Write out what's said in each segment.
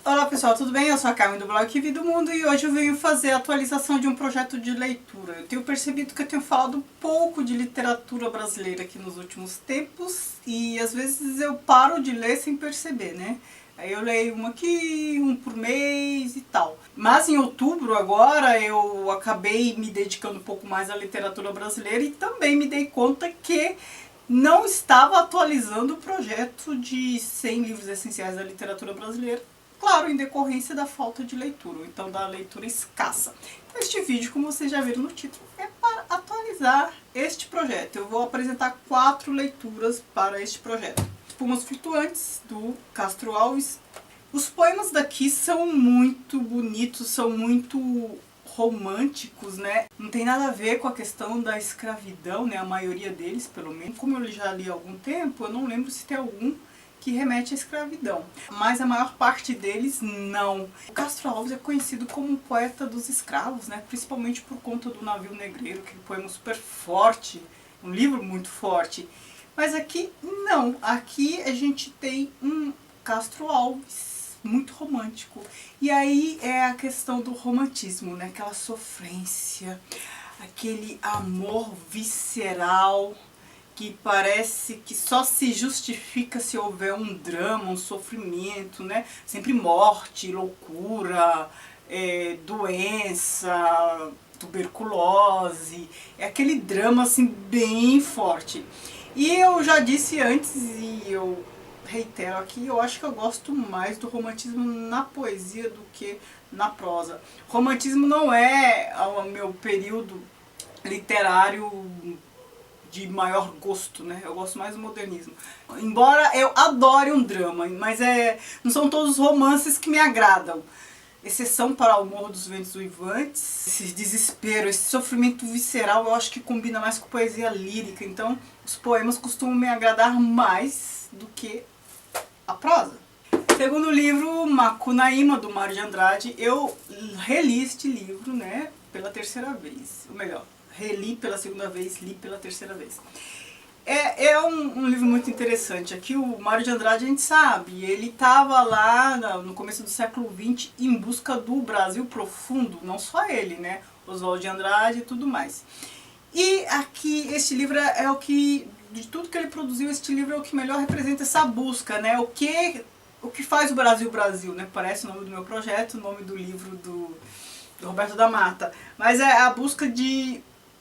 Olá pessoal, tudo bem? Eu sou a Carmen do blog Que Vi do Mundo e hoje eu venho fazer a atualização de um projeto de leitura. Eu tenho percebido que eu tenho falado pouco de literatura brasileira aqui nos últimos tempos e às vezes eu paro de ler sem perceber, né? Aí eu leio uma aqui, um por mês e tal. Mas em outubro agora eu acabei me dedicando um pouco mais à literatura brasileira e também me dei conta que não estava atualizando o projeto de 100 livros essenciais da literatura brasileira. Claro, em decorrência da falta de leitura, ou então da leitura escassa. Então, este vídeo, como vocês já viram no título, é para atualizar este projeto. Eu vou apresentar 4 leituras para este projeto. Espumas Flutuantes, do Castro Alves. Os poemas daqui são muito bonitos, são muito românticos, né? Não tem nada a ver com a questão da escravidão, né? A maioria deles, pelo menos. Como eu já li há algum tempo, eu não lembro se tem algum que remete à escravidão, mas a maior parte deles não. O Castro Alves é conhecido como um poeta dos escravos, né? Principalmente por conta do Navio Negreiro, que é um poema super forte, um livro muito forte. Mas aqui não, aqui a gente tem um Castro Alves muito romântico. E aí é a questão do romantismo, né? Aquela sofrência, aquele amor visceral, que parece que só se justifica se houver um drama, um sofrimento, né? Sempre morte, loucura, doença, tuberculose, é aquele drama assim bem forte. E eu já disse antes e eu reitero aqui, eu acho que eu gosto mais do romantismo na poesia do que na prosa. Romantismo não é o meu período literário de maior gosto, né? Eu gosto mais do modernismo. Embora eu adore um drama, mas não são todos os romances que me agradam. Exceção para O Morro dos Ventos Uivantes. Esse desespero, esse sofrimento visceral, eu acho que combina mais com poesia lírica. Então, os poemas costumam me agradar mais do que a prosa. Segundo livro, Macunaíma, do Mário de Andrade. Eu reli este livro, né, pela terceira vez. Ou melhor, reli pela segunda vez, li pela terceira vez. É um livro muito interessante. Aqui o Mário de Andrade, a gente sabe, ele estava lá no começo do século XX em busca do Brasil profundo, não só ele, né? Oswald de Andrade e tudo mais. E aqui, este livro é o que, de tudo que ele produziu, este livro é o que melhor representa essa busca, né? O que faz o Brasil Brasil, né? Parece o nome do meu projeto, o nome do livro do Roberto da Mata. Mas é a busca de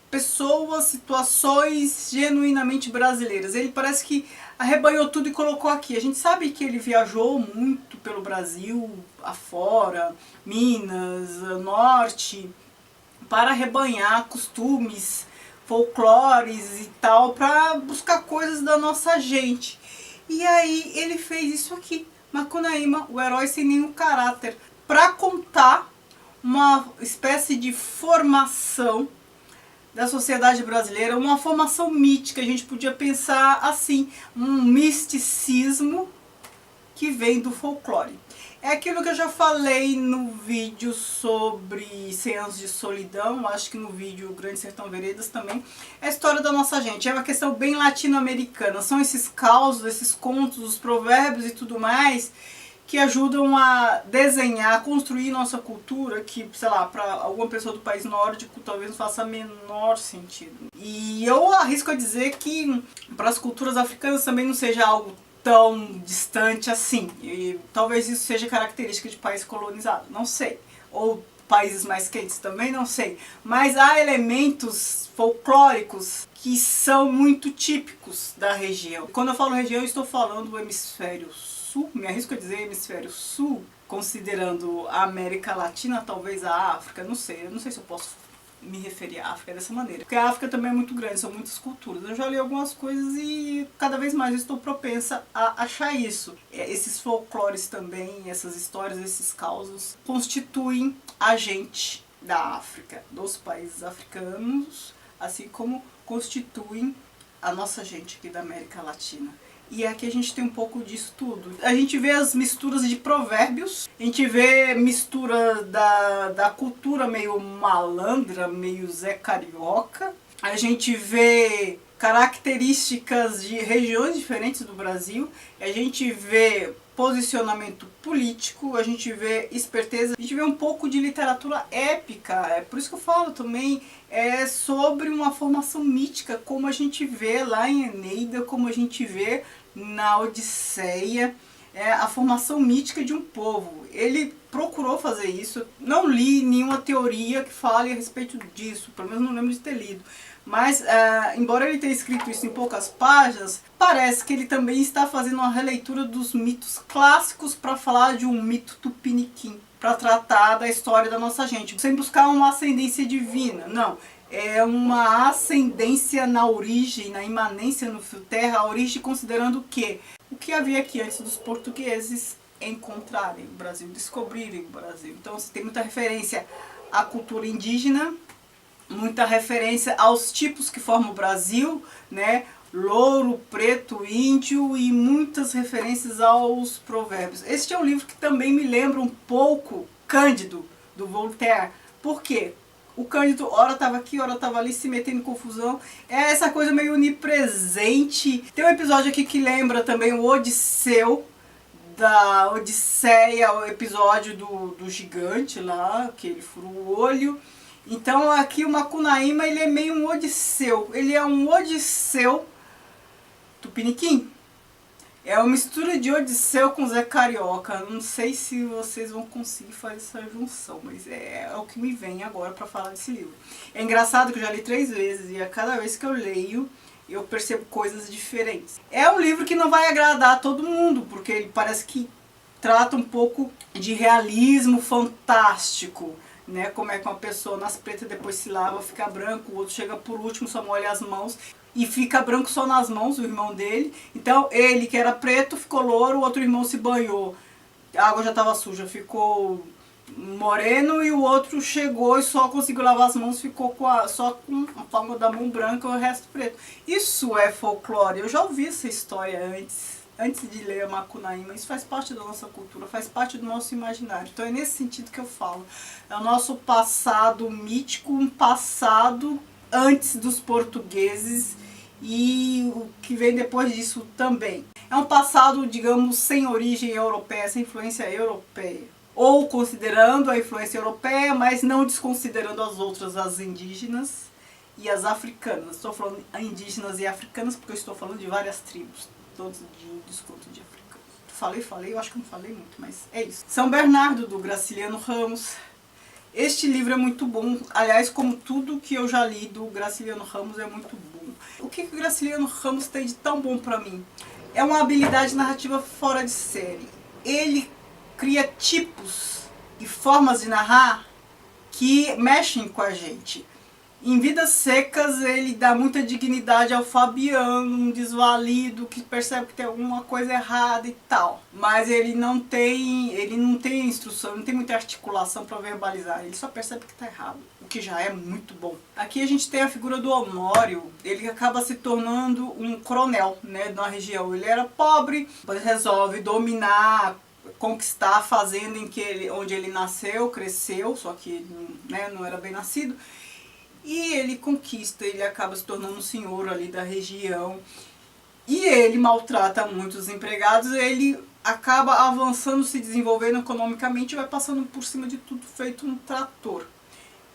pessoas, situações genuinamente brasileiras. Ele parece que arrebanhou tudo e colocou aqui. A gente sabe que ele viajou muito pelo Brasil, afora, Minas, Norte, para arrebanhar costumes, folclores e tal, para buscar coisas da nossa gente. E aí ele fez isso aqui, Macunaíma, o herói sem nenhum caráter, para contar uma espécie de formação da sociedade brasileira, uma formação mítica, a gente podia pensar assim, um misticismo que vem do folclore. É aquilo que eu já falei no vídeo sobre 100 anos de solidão, acho que no vídeo Grande Sertão Veredas também, é a história da nossa gente, é uma questão bem latino-americana, são esses causos, esses contos, os provérbios e tudo mais, que ajudam a desenhar, a construir nossa cultura, que, sei lá, para alguma pessoa do país nórdico talvez não faça menor sentido. E eu arrisco a dizer que para as culturas africanas também não seja algo tão distante assim. E talvez isso seja característica de país colonizado, não sei. Ou países mais quentes, também não sei. Mas há elementos folclóricos que são muito típicos da região. Quando eu falo região, eu estou falando do hemisfério sul, me arrisco a dizer hemisfério sul, considerando a América Latina, talvez a África, não sei. Eu não sei se eu posso me referir à África dessa maneira. Porque a África também é muito grande, são muitas culturas. Eu já li algumas coisas e cada vez mais eu estou propensa a achar isso. Esses folclores também, essas histórias, esses causos, constituem a gente da África, dos países africanos, assim como constituem a nossa gente aqui da América Latina. E aqui a gente tem um pouco disso tudo. A gente vê as misturas de provérbios, a gente vê mistura da cultura meio malandra, meio Zé Carioca. A gente vê características de regiões diferentes do Brasil. A gente vê posicionamento político, a gente vê esperteza, a gente vê um pouco de literatura épica, é por isso que eu falo também, é sobre uma formação mítica, como a gente vê lá em Eneida, como a gente vê na Odisseia, é a formação mítica de um povo. Ele procurou fazer isso, não li nenhuma teoria que fale a respeito disso, pelo menos não lembro de ter lido. Mas, embora ele tenha escrito isso em poucas páginas, parece que ele também está fazendo uma releitura dos mitos clássicos para falar de um mito tupiniquim, para tratar da história da nossa gente, sem buscar uma ascendência divina, não. É uma ascendência na origem, na imanência no fio terra, a origem considerando o quê? O que havia aqui antes dos portugueses encontrarem o Brasil, descobrirem o Brasil. Então você tem muita referência à cultura indígena, muita referência aos tipos que formam o Brasil, né? Louro, preto, índio, e muitas referências aos provérbios. Este é um livro que também me lembra um pouco Cândido, do Voltaire. Por quê? O Cândido, ora estava aqui, ora estava ali, se metendo em confusão. É essa coisa meio onipresente. Tem um episódio aqui que lembra também o Odisseu, da Odisseia, o episódio do gigante lá, que ele furou o olho. Então aqui o Macunaíma, ele é meio um Odisseu. Ele é um Odisseu tupiniquim. É uma mistura de Odisseu com Zé Carioca. Não sei se vocês vão conseguir fazer essa junção, mas é o que me vem agora para falar desse livro. É engraçado que eu já li 3 vezes e a cada vez que eu leio, eu percebo coisas diferentes. É um livro que não vai agradar a todo mundo, porque ele parece que trata um pouco de realismo fantástico, né? Como é que uma pessoa nasce preta, depois se lava, fica branco, o outro chega por último, só molha as mãos e fica branco só nas mãos, o irmão dele. Então ele, que era preto, ficou louro, o outro irmão se banhou, a água já estava suja, ficou moreno, e o outro chegou e só conseguiu lavar as mãos, ficou só com a palma da mão branca e o resto preto. Isso é folclore, eu já ouvi essa história antes de ler a Macunaíma. Isso faz parte da nossa cultura, faz parte do nosso imaginário. Então é nesse sentido que eu falo. É o nosso passado mítico, um passado antes dos portugueses e o que vem depois disso também. É um passado, digamos, sem origem europeia, sem influência europeia. Ou considerando a influência europeia, mas não desconsiderando as outras, as indígenas e as africanas. Estou falando indígenas e africanas porque eu estou falando de várias tribos, todos de índios quanto de africanos. Falei, eu acho que não falei muito, mas é isso. São Bernardo, do Graciliano Ramos. Este livro é muito bom, aliás, como tudo que eu já li do Graciliano Ramos é muito bom. O que o Graciliano Ramos tem de tão bom pra mim? É uma habilidade narrativa fora de série. Ele cria tipos e formas de narrar que mexem com a gente. Em Vidas Secas ele dá muita dignidade ao Fabiano, um desvalido que percebe que tem alguma coisa errada e tal. Mas ele não tem instrução, não tem muita articulação para verbalizar, ele só percebe que está errado, o que já é muito bom. Aqui a gente tem a figura do Honório, ele acaba se tornando um coronel, né, de uma região. Ele era pobre, depois resolve dominar, conquistar a fazenda onde ele nasceu, cresceu, só que ele, né, não era bem nascido. E ele conquista, ele acaba se tornando um senhor ali da região. E ele maltrata muitos empregados, ele acaba avançando, se desenvolvendo economicamente e vai passando por cima de tudo feito um trator.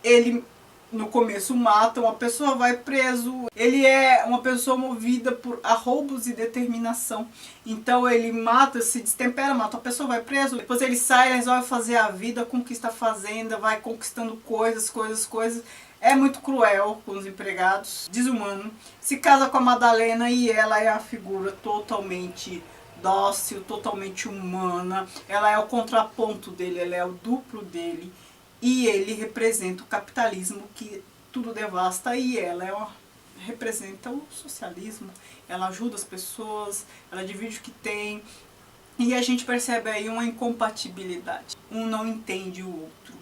Ele, no começo, mata uma pessoa, vai preso. Ele é uma pessoa movida por arroubos e determinação. Então ele mata, se destempera, mata a pessoa, vai preso. Depois ele sai, resolve fazer a vida, conquista a fazenda, vai conquistando coisas. É muito cruel com os empregados, desumano. Se casa com a Madalena e ela é a figura totalmente dócil, totalmente humana. Ela é o contraponto dele, ela é o duplo dele. E ele representa o capitalismo que tudo devasta, e ela representa o socialismo. Ela ajuda as pessoas, ela divide o que tem. E a gente percebe aí uma incompatibilidade. Um não entende o outro.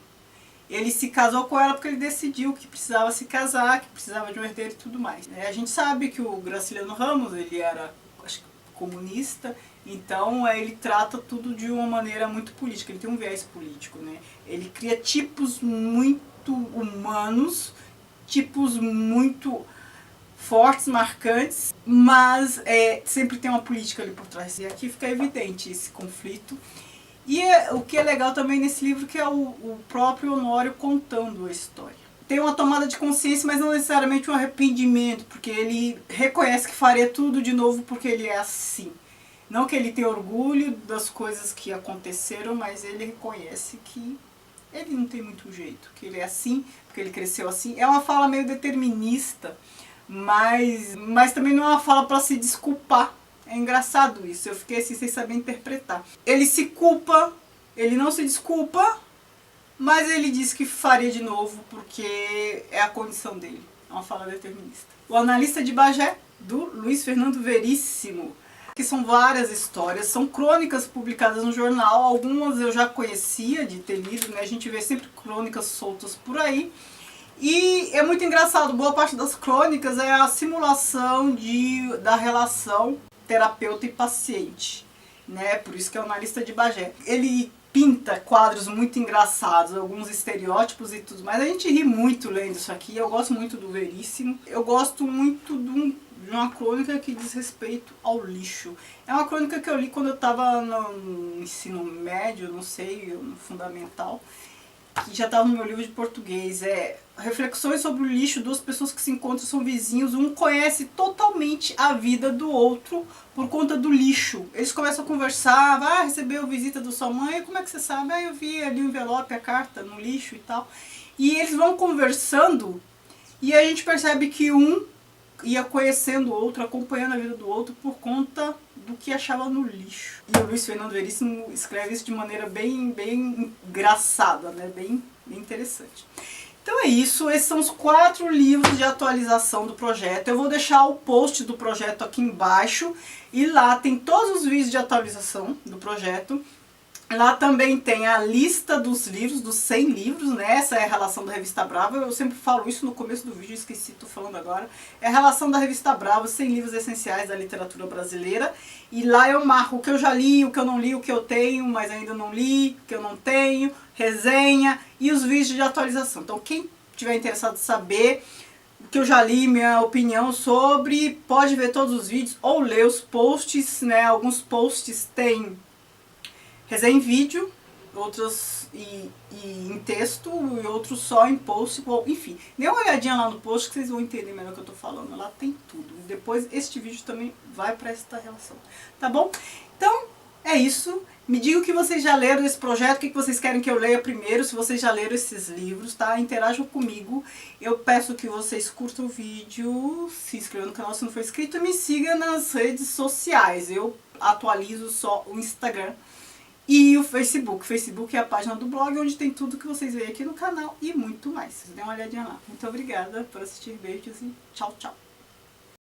Ele se casou com ela porque ele decidiu que precisava se casar, que precisava de um herdeiro e tudo mais. A gente sabe que o Graciliano Ramos, ele era, acho que, comunista, então ele trata tudo de uma maneira muito política, ele tem um viés político, né? Ele cria tipos muito humanos, tipos muito fortes, marcantes, mas sempre tem uma política ali por trás. E aqui fica evidente esse conflito. E o que é legal também nesse livro que é o próprio Honório contando a história. Tem uma tomada de consciência, mas não necessariamente um arrependimento, porque ele reconhece que faria tudo de novo porque ele é assim. Não que ele tenha orgulho das coisas que aconteceram, mas ele reconhece que ele não tem muito jeito, que ele é assim, porque ele cresceu assim. É uma fala meio determinista, mas também não é uma fala para se desculpar. É engraçado isso, eu fiquei assim sem saber interpretar. Ele se culpa, ele não se desculpa, mas ele diz que faria de novo porque é a condição dele. É uma fala determinista. O Analista de Bagé, do Luiz Fernando Veríssimo. Que são várias histórias, são crônicas publicadas no jornal, algumas eu já conhecia de ter lido, né? A gente vê sempre crônicas soltas por aí. E é muito engraçado, boa parte das crônicas é a simulação da relação terapeuta e paciente, né? Por isso que é o Analista de Bagé. Ele pinta quadros muito engraçados, alguns estereótipos e tudo mais. A gente ri muito lendo isso aqui, eu gosto muito do Veríssimo. Eu gosto muito de uma crônica que diz respeito ao lixo. É uma crônica que eu li quando eu estava no ensino médio, não sei, no fundamental, que já estava no meu livro de português. Reflexões sobre o lixo, duas pessoas que se encontram, são vizinhos, um conhece totalmente a vida do outro por conta do lixo. Eles começam a conversar, recebeu visita da sua mãe, como é que você sabe? Eu vi ali o envelope, a carta no lixo e tal. E eles vão conversando e a gente percebe que um ia conhecendo o outro, acompanhando a vida do outro por conta do que achava no lixo. E o Luiz Fernando Veríssimo escreve isso de maneira bem engraçada, né? Bem interessante. Então é isso, esses são os 4 livros de atualização do projeto. Eu vou deixar o post do projeto aqui embaixo e lá tem todos os vídeos de atualização do projeto. Lá também tem a lista dos livros, dos 100 livros, né? Essa é a relação da Revista Brava. Eu sempre falo isso no começo do vídeo, esqueci, tô falando agora. É a relação da Revista Brava, 100 livros essenciais da literatura brasileira. E lá eu marco o que eu já li, o que eu não li, o que eu tenho, mas ainda não li, o que eu não tenho, resenha e os vídeos de atualização. Então quem tiver interessado em saber o que eu já li, minha opinião sobre, pode ver todos os vídeos ou ler os posts, né? Alguns posts tem resenha em vídeo, outros em texto e outros só em post. Bom, enfim, dê uma olhadinha lá no post que vocês vão entender melhor o que eu tô falando. Lá tem tudo. E depois este vídeo também vai para esta relação. Tá bom? Então, é isso. Me digam o que vocês já leram desse projeto, o que vocês querem que eu leia primeiro, se vocês já leram esses livros, tá? Interajam comigo. Eu peço que vocês curtam o vídeo, se inscrevam no canal se não for inscrito e me sigam nas redes sociais. Eu atualizo só o Instagram e o Facebook. O Facebook é a página do blog, onde tem tudo que vocês veem aqui no canal e muito mais. Vocês dêem uma olhadinha lá. Muito obrigada por assistir, beijos e tchau, tchau.